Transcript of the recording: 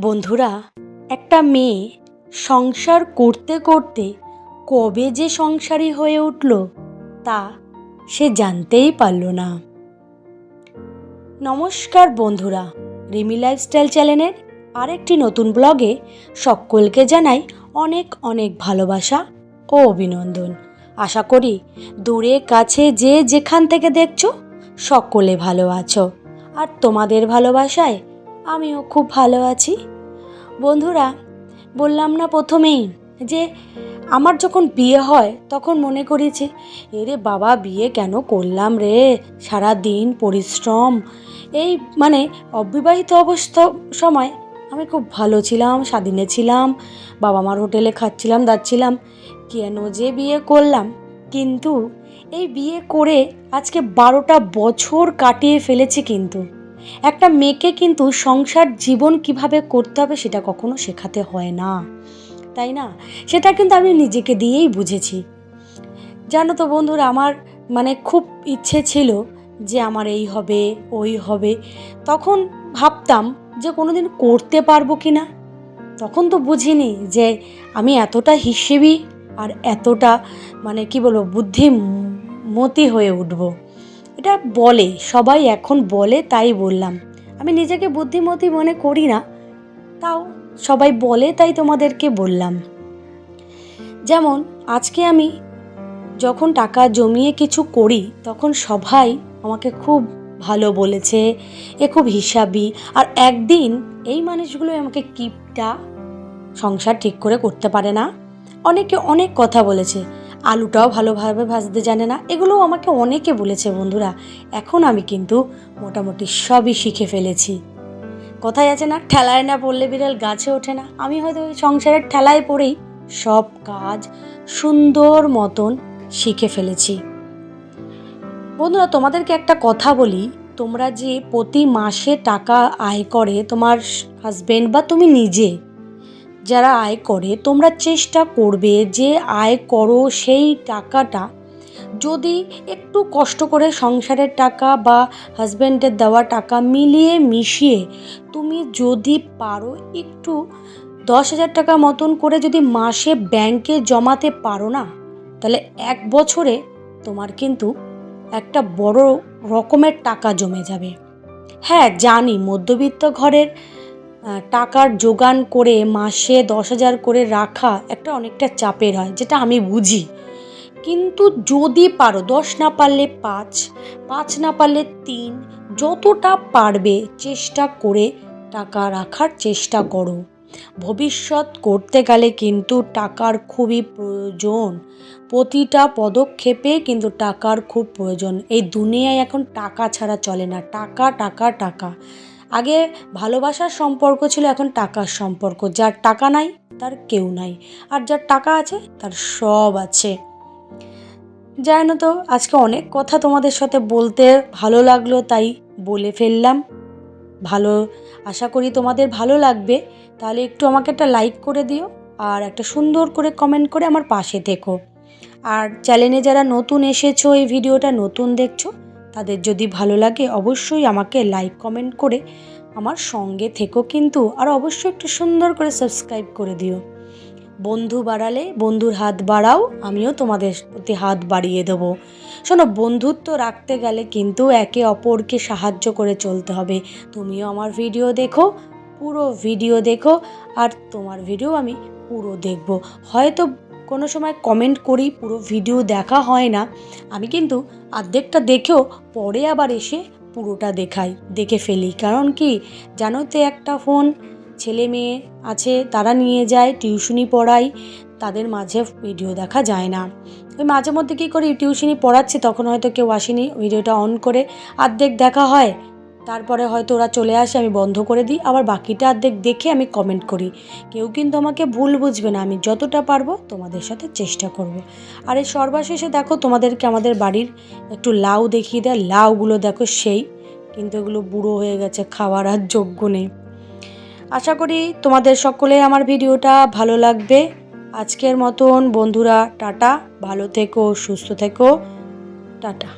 বন্ধুরা, একটা মেয়ে সংসার করতে করতে কবে যে সংসারী হয়ে উঠল তা সে জানতেই পারল না। নমস্কার বন্ধুরা, রিমি লাইফস্টাইল চ্যানেলের আরেকটি নতুন ব্লগে সকলকে জানাই অনেক অনেক ভালোবাসা ও অভিনন্দন। আশা করি দূরে কাছে যে যেখান থেকে দেখছো সকলে ভালো আছো, আর তোমাদের ভালোবাসায় আমিও খুব ভালো আছি। বন্ধুরা, বললাম না প্রথমেই যে আমার যখন বিয়ে হয় তখন মনে করেছি, এরে বাবা বিয়ে কেন করলাম রে, সারা দিন পরিশ্রম। এই অবিবাহিত অবস্থা সময় আমি খুব ভালো ছিলাম, স্বাধীনে ছিলাম, বাবা মার হোটেলে খাচ্ছিলাম দাচ্ছিলাম, কেন যে বিয়ে করলাম। কিন্তু এই বিয়ে করে আজকে 12টা বছর কাটিয়ে ফেলেছি, কিন্তু একটা মেয়েকে কিন্তু সংসার জীবন কিভাবে করতে হবে সেটা কখনো শেখাতে হয় না, তাই না? সেটা কিন্তু আমি নিজেকে দিয়েই বুঝেছি। জানো তো বন্ধুরা, আমার খুব ইচ্ছে ছিল যে আমার এই হবে ওই হবে। তখন ভাবতাম যে কোনোদিন করতে পারবো কি না। তখন তো বুঝিনি যে আমি এতটা হিসেবি আর এতটা বুদ্ধিমতী হয়ে উঠবো। এটা বলে সবাই, এখন বলে তাই বললাম। আমি নিজেকে বুদ্ধিমতী মনে করি না, তাও সবাই বলে তাই তোমাদেরকে বললাম। যেমন আজকে আমি যখন টাকা জমিয়ে কিছু করি তখন সবাই আমাকে খুব ভালো বলেছে, এ খুব হিসাবি। আর একদিন এই মানুষগুলো আমাকে কিপটা, সংসার ঠিক করে করতে পারে না, অনেকে অনেক কথা বলেছে, আলুটাও ভালোভাবে ভাজতে জানে না, এগুলোও আমাকে অনেকে বলেছে বন্ধুরা। এখন আমি কিন্তু মোটামুটি সবই শিখে ফেলেছি। কথায় আছে না, ঠেলায় না পড়লে বিড়াল গাছে ওঠে না। আমি হয়তো ওই সংসারের ঠেলায় পড়েই সব কাজ সুন্দর মতন শিখে ফেলেছি। বন্ধুরা, তোমাদেরকে একটা কথা বলি, তোমরা যে প্রতি মাসে টাকা আয় করে তোমার হাজবেন্ড বা তুমি নিজে যারা আয় করে, তোমরা চেষ্টা করবে যে আয় করো সেই টাকাটা যদি একটু কষ্ট করে সংসারের টাকা বা হাজব্যান্ডের দেওয়া টাকা মিলিয়ে মিশিয়ে তুমি যদি পারো একটু 10,000 টাকা মতন করে যদি মাসে ব্যাংকে জমাতে পারো না, তাহলে 1 বছরে তোমার কিন্তু একটা বড় রকমের টাকা জমে যাবে। হ্যাঁ জানি, মধ্যবিত্ত ঘরের টাকার জোগান করে মাসে 10,000 করে রাখা একটা অনেকটা চাপের হয়, যেটা আমি বুঝি। কিন্তু যদি পারো, 10 না পারলে 5, 5 না পারলে 3, যতটা পারবে চেষ্টা করে টাকা রাখার চেষ্টা করো। ভবিষ্যৎ করতে গেলে কিন্তু টাকার খুবই প্রয়োজন, প্রতিটা পদক্ষেপে কিন্তু টাকার খুব প্রয়োজন। এই দুনিয়ায় এখন টাকা ছাড়া চলে না, টাকা টাকা টাকা। আগে ভালোবাসার সম্পর্ক ছিল, এখন টাকার সম্পর্ক। যার টাকা নাই তার কেউ নাই, আর যার টাকা আছে তার সব আছে। জানো তো, আজকে অনেক কথা তোমাদের সাথে বলতে ভালো লাগলো তাই বলে ফেললাম। আশা করি তোমাদের ভালো লাগবে। তাহলে একটু আমাকে একটা লাইক করে দিও আর একটা সুন্দর করে কমেন্ট করে আমার পাশে থেকো। আর চ্যানেলে যারা নতুন এসেছো, এই ভিডিওটা নতুন দেখছো, তাদের যদি ভালো লাগে অবশ্যই আমাকে লাইক কমেন্ট করে আমার সঙ্গে থেকো কিন্তু। আর অবশ্যই একটু সুন্দর করে সাবস্ক্রাইব করে দিও। বন্ধু বাড়ালে বন্ধুর হাত বাড়াও, আমিও তোমাদের প্রতি হাত বাড়িয়ে দেবো। শোনো, বন্ধুত্ব রাখতে গেলে কিন্তু একে অপরকে সাহায্য করে চলতে হবে। তুমিও আমার ভিডিও দেখো, পুরো ভিডিও দেখো, আর তোমার ভিডিও আমি পুরো দেখব। হয়তো কোনো সময় কমেন্ট করি, পুরো ভিডিও দেখা হয় না, আমি কিন্তু অর্ধেকটা দেখেও পরে আবার এসে পুরোটা দেখে ফেলি। কারণ কি জানো তো, একটা ফোন ছেলে মেয়ে আছে, তারা নিয়ে যায়, টিউশনি পড়াই, তাদের মাঝে ভিডিও দেখা যায় না। ওই মাঝে মধ্যে কী করি, টিউশনি পড়াচ্ছি তখন হয়তো কেউ আসেনি, ভিডিওটা অন করে অর্ধেক দেখা হয়, তারপরে হয়তো ওরা চলে আসে, আমি বন্ধ করে দিই, আবার বাকিটা অর্ধেক দেখে আমি কমেন্ট করি। কেউ কিন্তু আমাকে ভুল বুঝবে না, আমি যতটা পারবো তোমাদের সাথে চেষ্টা করব। আর এই সর্বশেষে দেখো, তোমাদেরকে আমাদের বাড়ির একটু লাউ দেখিয়ে দেয়, লাউগুলো দেখো সেই, কিন্তু এগুলো বুড়ো হয়ে গেছে, খাওয়ার আর যোগ্য নেই। আশা করি তোমাদের সকলের আমার ভিডিওটা ভালো লাগবে। আজকের মতন বন্ধুরা টাটা, ভালো থেকো, সুস্থ থেকো, টাটা।